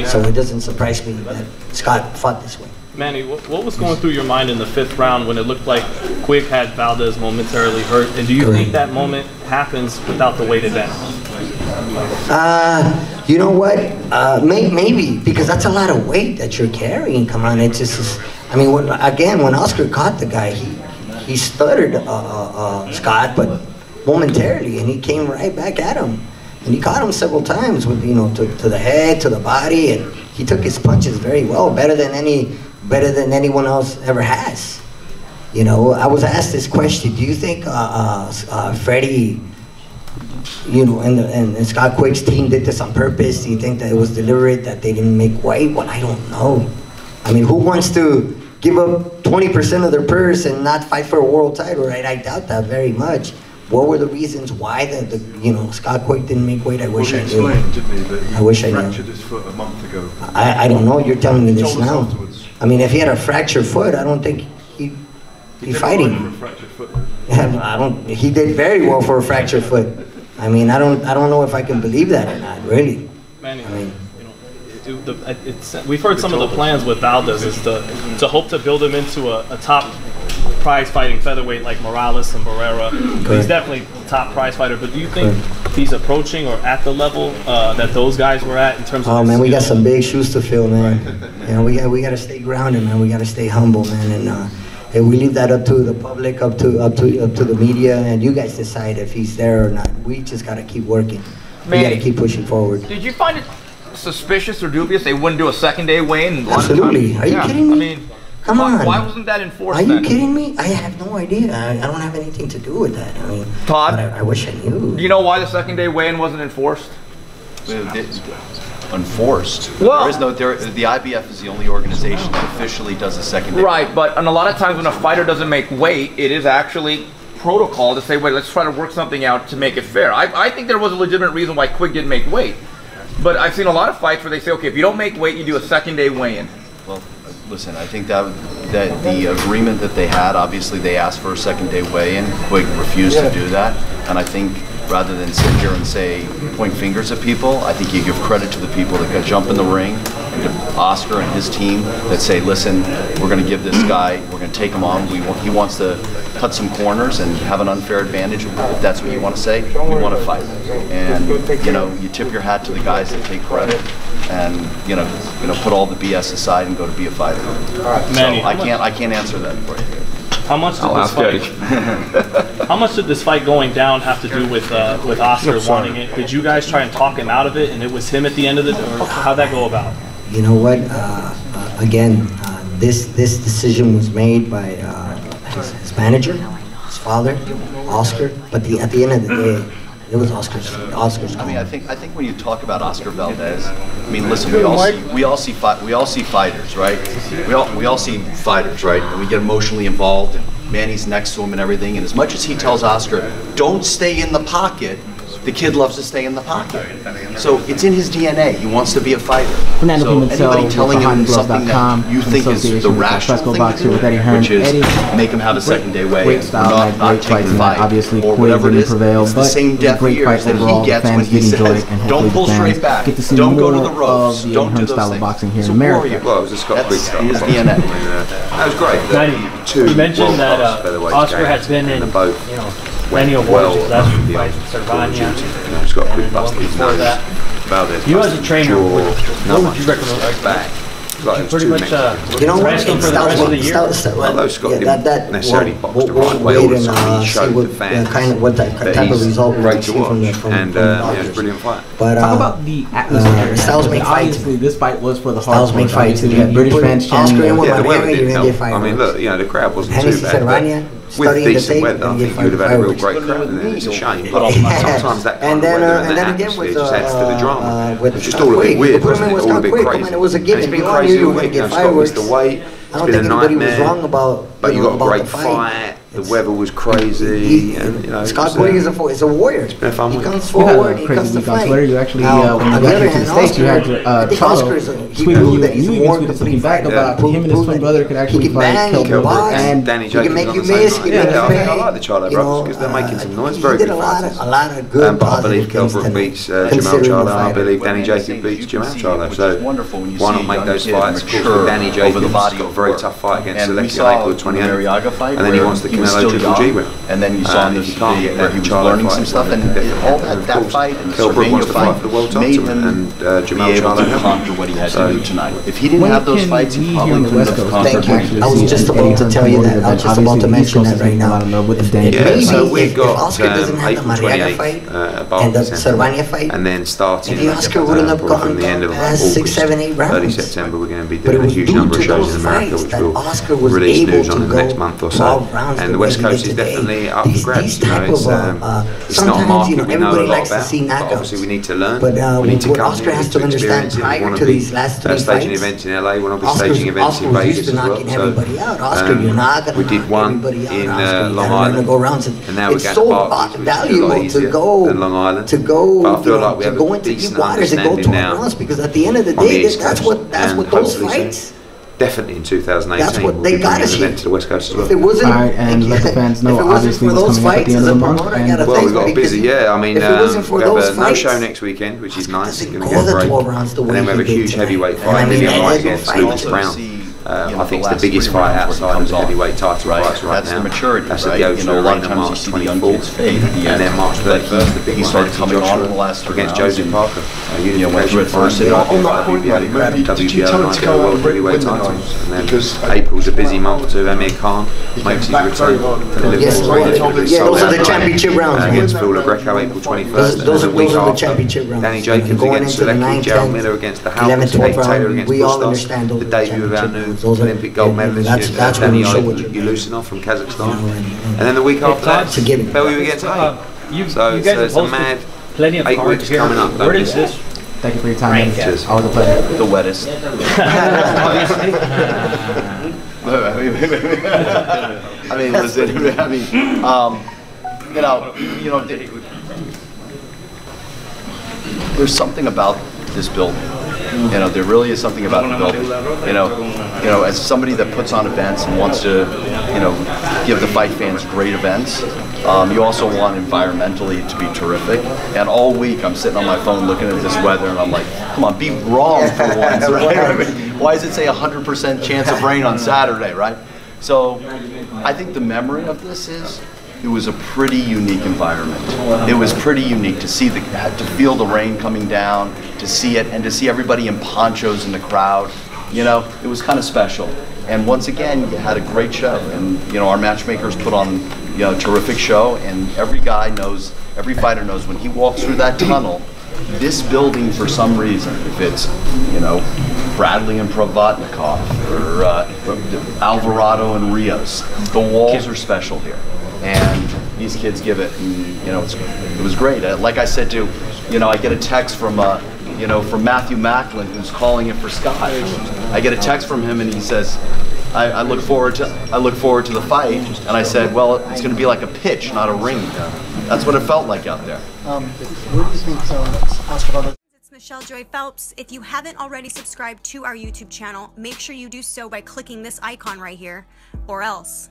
Manny. So it doesn't surprise me that Scott fought this way. Manny, what was going through your mind in the 5th round when it looked like Quigg had Valdez momentarily hurt? And do you think that moment happens without the weight advantage? You know what? Maybe, because that's a lot of weight that you're carrying. Come on, it just is. I mean, when Oscar caught the guy, he stuttered Scott, but momentarily, and he came right back at him. And he caught him several times with, to the head, to the body, and he took his punches very well, better than anyone else ever has. I was asked this question: do you think Freddie, and Scott Quigg's team did this on purpose? Do you think that it was deliberate, that they didn't make weight? Well, I don't know. I mean, who wants to give up 20% of their purse and not fight for a world title, right? I doubt that very much. What were the reasons why Scott Quigg didn't make weight? I wish I knew. I wish I knew. Fractured his foot a month ago. I don't know. You're telling me this now. I mean, if he had a fractured foot, I don't think he'd be fighting. He did very well for a fractured foot. I mean, I don't know if I can believe that or not. Really. Manny, we've heard some of the plans with Valdez is to hope to build him into a top prize fighting featherweight like Morales and Barrera. He's definitely a top prize fighter, but do you think he's approaching or at the level that those guys were at in terms of? Oh man, we got some big shoes to fill, man. We got to stay grounded, man. We got to stay humble, man, and we leave that up to the public, up to the media, and you guys decide if he's there or not. We just got to keep working. We got to keep pushing forward. Did you find it suspicious or dubious they wouldn't do a second-day weigh-in? Absolutely. Are you kidding me? I mean, come on. Why wasn't that enforced? Are you kidding me? I have no idea. I don't have anything to do with that. I mean, Todd, I wish I knew. Do you know why the second-day weigh-in wasn't enforced? Enforced. Well, the IBF is the only organization that officially does a second day. Right, but a lot of times when a fighter doesn't make weight, it is actually protocol to say, wait, let's try to work something out to make it fair. I think there was a legitimate reason why Quigg didn't make weight. But I've seen a lot of fights where they say, okay, if you don't make weight, you do a second-day weigh-in. Well, listen, I think that the agreement that they had, obviously they asked for a second-day weigh-in. Quigg refused to do that, and I think rather than sit here and say, point fingers at people, I think you give credit to the people that got jump in the ring, and to Oscar and his team that say, listen, we're going to give this guy, we're going to take him on. He wants to cut some corners and have an unfair advantage, if that's what you want to say. We want to fight. And, you tip your hat to the guys that take credit and, put all the BS aside and go to be a fighter. Manny, so I can't answer that for you. How much did this fight going down have to do with Oscar wanting it? Did you guys try and talk him out of it, and it was him at the end of it, or how'd that go about? You know what? This decision was made by his manager, his father, Oscar. But at the end of the day, it was Oscar's call. I mean, I think when you talk about Oscar Valdez, I mean, listen, we all see fighters, right? We all see fighters, right? And we get emotionally involved, and Manny's next to him and everything. And as much as he tells Oscar, don't stay in the pocket, the kid loves to stay in the pocket. So it's in his DNA. He wants to be a fighter. FERNANDO so PIMENTEL anybody telling him something that you think is the rational thing to do, which is make him have a second-day weigh-in, not take the fight, obviously, or whatever it is, prevailed, it's the same deaf ears that he gets when he says, don't pull straight back, don't go to the ropes, don't do those things. It's a warrior. Well, it was a Scott Quigg style. His DNA. That was great. You mentioned that Oscar has been in, plenty of wars, that's fights with Cervania. Scott Quigg busted his nose. You as a trainer, what would you recommend? Back. Like pretty much rest him for the rest of the year. Although Scott didn't necessarily box the right way all the time, he showed the fans what type of result great to watch, and it was a brilliant fight. But talk about the atmosphere. Styles make fights. Obviously, this fight was for the Styles make fights. You had British fans chanting. Yeah, the weather didn't help. I mean, look, the crowd wasn't too bad. With decent weather, I think you would have had a real great crowd, and it's a shame. But sometimes that kind of weather and the atmosphere just adds to the drama. It's just all a bit weird, wasn't it? All a bit crazy. It was a given. It's been crazy all week. Scott missed the weight. It's been a nightmare. But you got a great fight. the weather was crazy, and you know. Scott Quigg is a warrior. It's been a fun He week. comes forward, he comes to fight. Twitter, you actually, Now, when you on the got other here to the hand, States, you had Charlo tweeting you, and you even tweeted something back about him and his twin brother could actually fight Kell Brook and Danny Jacobs. He can make you miss. I like the Charlo brothers because they're making some noise. Very good fighters. A lot of good. But I believe Kell Brook beats Jamal Charlo, and I believe Danny Jacobs beats Jamal Charlo. So why not make those fights? Of course, with Danny Jacobs got a very tough fight against Selected April 28th, and then he wants the Canelo Triple G win. And then you saw him where he was learning some stuff, and all that fight and the Cervino fight made him be able to conquer what he had to do tonight. If he didn't have those fights, he probably couldn't have conquered. Thank you. I was just about to tell you that. I was just about to mention that right now. Yeah, so we've got Oscar doesn't have the April Mariaga 28th fight and the Cervania fight, and then starting maybe Oscar wouldn't have gone from the end of past 6, 7, 8 rounds. early September, we're going to be doing a huge number of shows in America, which we'll release news on in the next month or so. And the West Coast is definitely up for grabs. It's not a market we know a lot about, but obviously we need to learn. We need to come here to experience it. We want to be staging events in LA. We want to be staging events in Vegas as well. So we did one in Long Island, and now we're going to Barclays, which is a lot easier than Long Island. But I feel like we have a decent understanding now because at the end of the day, that's what those fights. Definitely in 2018, that's what they got us event to the West Coast as well. If it wasn't, and let the fans know, obviously, what's coming up at the end of the month. Well, we got busy, yeah. I mean, we have a no show next weekend, which is nice. It's going to be great. And then we have a huge heavyweight fight, Dillian Whyte against Lucas Brown. I think it's the biggest fight outside of the heavyweight title fights right now. That's at the O2 Arena March 24th, and then March 31st, the big one, Joshua against Joseph Parker. Unification fight, WBO World Heavyweight titles. And then April's a busy month too. Amir Khan makes his return. Yes, those are the championship rounds. Against Phil LaGreco, April 21st. Those are the championship rounds. Danny Jacobs against Selecki, Gerald Miller against the Howlands, Nate Taylor against Bustos, the debut of our new Olympic gold medalist, Danny Ulusino from Kazakhstan. And then the week after that, Bellew against Hay. So it's a mad 8 weeks coming up. Where is this? Thank you for your time. Cheers. Always a pleasure. The wettest. I mean, listen. I mean, you know, there's something about this building. You know, there really is something about the building. You know, as somebody that puts on events and wants to, you know, give the fight fans great events, you also want environmentally to be terrific. And all week I'm sitting on my phone looking at this weather and I'm like, come on, be wrong for once, right? I mean, why does it say 100% chance of rain on Saturday, right? So I think the memory of this is, it was a pretty unique environment. It was pretty unique to see to feel the rain coming down, to see it, and to see everybody in ponchos in the crowd. You know, it was kind of special. And once again, you had a great show. And you know, our matchmakers put on, you know, a terrific show. And every guy knows, every fighter knows, when he walks through that tunnel, this building, for some reason, if it's, you know, Bradley and Provodnikov or Alvarado and Rios, the walls are special here. And these kids give it, and you know, it was great. Like I said to, you know, I get a text from, you know, from Matthew Macklin, who's calling it for Scott. I get a text from him, and he says, I look forward to the fight. And I said, well, it's going to be like a pitch, not a ring. That's what it felt like out there. What do you think, Oscar? It's Michelle Joy Phelps. If you haven't already subscribed to our YouTube channel, make sure you do so by clicking this icon right here, or else.